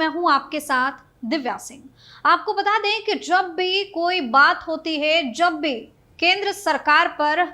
मैं हूं आपके साथ दिव्या सिंह। आपको बता दें कि जब भी कोई बात होती है, जब भी केंद्र सरकार पर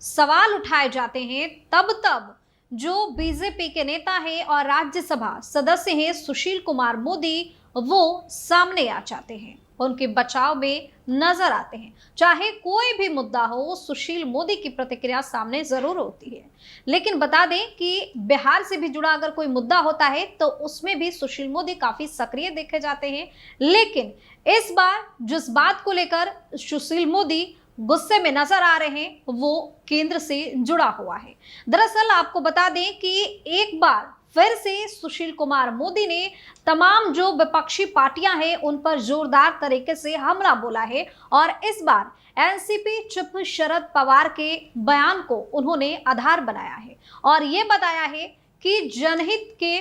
सवाल उठाए जाते हैं, तब तब जो बीजेपी के नेता हैं और राज्यसभा सदस्य हैं सुशील कुमार मोदी, वो सामने आ जाते हैं, उनके बचाव में नजर आते हैं। चाहे कोई भी मुद्दा हो, सुशील मोदी की प्रतिक्रिया सामने जरूर होती है। लेकिन बता दें कि बिहार से भी जुड़ा अगर कोई मुद्दा होता है तो उसमें भी सुशील मोदी काफी सक्रिय देखे जाते हैं। लेकिन इस बार जिस बात को लेकर सुशील मोदी गुस्से में नजर आ रहे हैं वो केंद्र से जुड़ा हुआ है। दरअसल आपको बता दें कि एक बार फिर से सुशील कुमार मोदी ने तमाम जो विपक्षी पार्टियां हैं उन पर जोरदार तरीके से हमला बोला है और इस बार एनसीपी चीफ शरद पवार के बयान को उन्होंने आधार बनाया है और ये बताया है कि जनहित के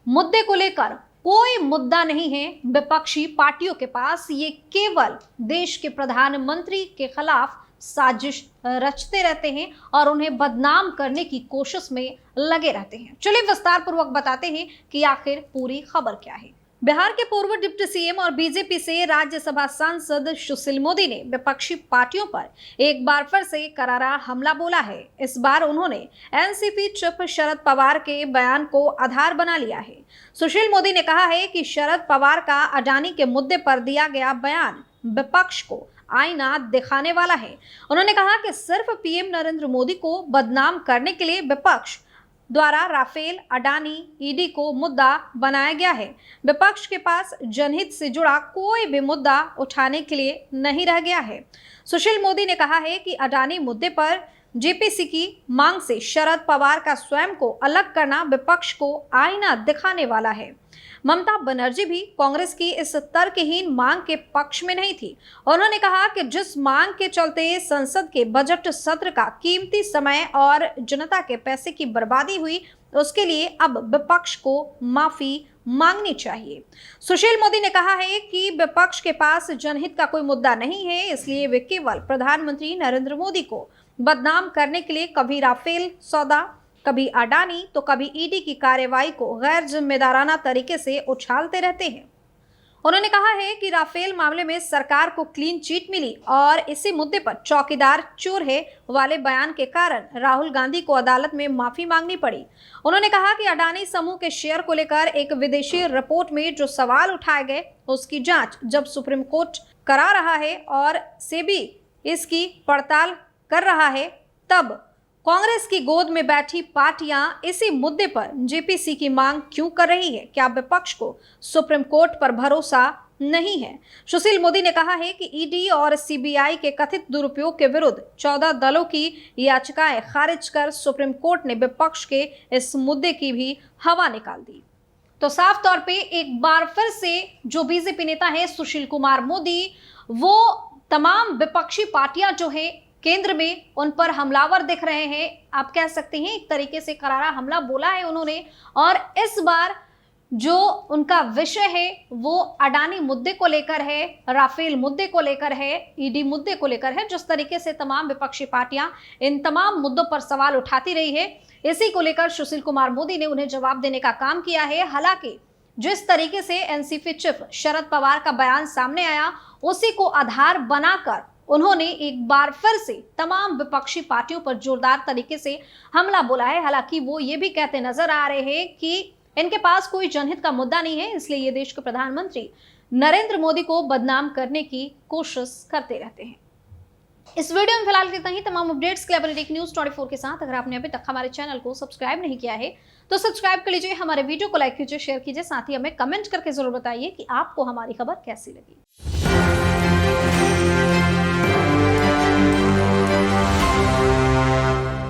मुद्दे को लेकर कोई मुद्दा नहीं है विपक्षी पार्टियों के पास, ये केवल देश के प्रधानमंत्री के खिलाफ साजिश रचते रहते हैं और उन्हें बदनाम करने की कोशिश में लगे रहते हैं। चलिए विस्तार पूर्वक बताते हैं कि आखिर पूरी खबर क्या है। बिहार के पूर्व डिप्टी सीएम और बीजेपी से राज्यसभा सांसद सुशील मोदी ने विपक्षी पार्टियों पर एक बार फिर से करारा हमला बोला है। इस बार उन्होंने एनसीपी चीफ शरद पवार के बयान को आधार बना लिया है। सुशील मोदी ने कहा है कि शरद पवार का अडानी के मुद्दे पर दिया गया बयान विपक्ष को आईना दिखाने वाला है। उन्होंने कहा कि सिर्फ पीएम नरेंद्र मोदी को बदनाम करने के लिए विपक्ष द्वारा राफेल, अडानी, ईडी को मुद्दा बनाया गया है। विपक्ष के पास जनहित से जुड़ा कोई भी मुद्दा उठाने के लिए नहीं रह गया है। सुशील मोदी ने कहा है कि अडानी मुद्दे पर जेपीसी की मांग से शरद पवार का स्वयं को अलग करना विपक्ष को आईना दिखाने वाला है। ममता बनर्जी भी कांग्रेस की इस तर्कहीन मांग के पक्ष में नहीं थी। उन्होंने कहा कि जिस मांग के चलते संसद के बजट सत्र का कीमती समय और जनता के पैसे की बर्बादी हुई, उसके लिए अब विपक्ष को माफी मांगनी चाहिए। सुशील मोदी ने कहा है कि विपक्ष के पास जनहित का कोई मुद्दा नहीं है, इसलिए वे केवल प्रधानमंत्री नरेंद्र मोदी को बदनाम करने के लिए कभी राफेल सौदा, कभी अडानी तो कभी ईडी की कार्रवाई को गैर जिम्मेदाराना तरीके से उछालते रहते हैं। उन्होंने कहा है कि राफेल मामले में सरकार को क्लीन चिट मिली और इसी मुद्दे पर चौकीदार चोर है वाले बयान के कारण राहुल गांधी को अदालत में माफी मांगनी पड़ी। उन्होंने कहा कि अडानी समूह के शेयर को लेकर एक विदेशी रिपोर्ट में जो सवाल उठाए गए उसकी जांच जब सुप्रीम कोर्ट करा रहा है और सेबी इसकी पड़ताल कर रहा है, तब कांग्रेस की गोद में बैठी पार्टियां इसी मुद्दे पर जेपीसी की मांग क्यों कर रही है? क्या विपक्ष को सुप्रीम कोर्ट पर भरोसा नहीं है? सुशील मोदी ने कहा है कि ईडी और सीबीआई के कथित दुरुपयोग के विरुद्ध 14 दलों की याचिकाएं खारिज कर सुप्रीम कोर्ट ने विपक्ष के इस मुद्दे की भी हवा निकाल दी। तो साफ तौर पे एक बार फिर से जो बीजेपी नेता है सुशील कुमार मोदी, वो तमाम विपक्षी पार्टियां जो है केंद्र में उन पर हमलावर दिख रहे हैं। आप कह सकते हैं एक तरीके से करारा हमला बोला है उन्होंने और इस बार जो उनका विषय है वो अडानी मुद्दे को लेकर है, राफेल मुद्दे को लेकर है, ईडी मुद्दे को लेकर है। जिस तरीके से तमाम विपक्षी पार्टियां इन तमाम मुद्दों पर सवाल उठाती रही है, इसी को लेकर सुशील कुमार मोदी ने उन्हें जवाब देने का काम किया है। हालांकि जिस तरीके से एनसीपी चीफ शरद पवार का बयान सामने आया उसी को आधार बनाकर उन्होंने एक बार फिर से तमाम विपक्षी पार्टियों पर जोरदार तरीके से हमला बोला है। हालांकि वो ये भी कहते नजर आ रहे हैं कि इनके पास कोई जनहित का मुद्दा नहीं है, इसलिए ये देश के प्रधानमंत्री नरेंद्र मोदी को बदनाम करने की कोशिश करते रहते हैं। इस वीडियो में फिलहाल इतना ही। तमाम अपडेट्स के लिए अपने टेक न्यूज 24 के साथ अगर आपने अभी तक हमारे चैनल को सब्सक्राइब नहीं किया है तो सब्सक्राइब कर लीजिए, हमारे वीडियो को लाइक कीजिए, शेयर कीजिए, साथ ही हमें कमेंट करके जरूर बताइए कि आपको हमारी खबर कैसी लगी।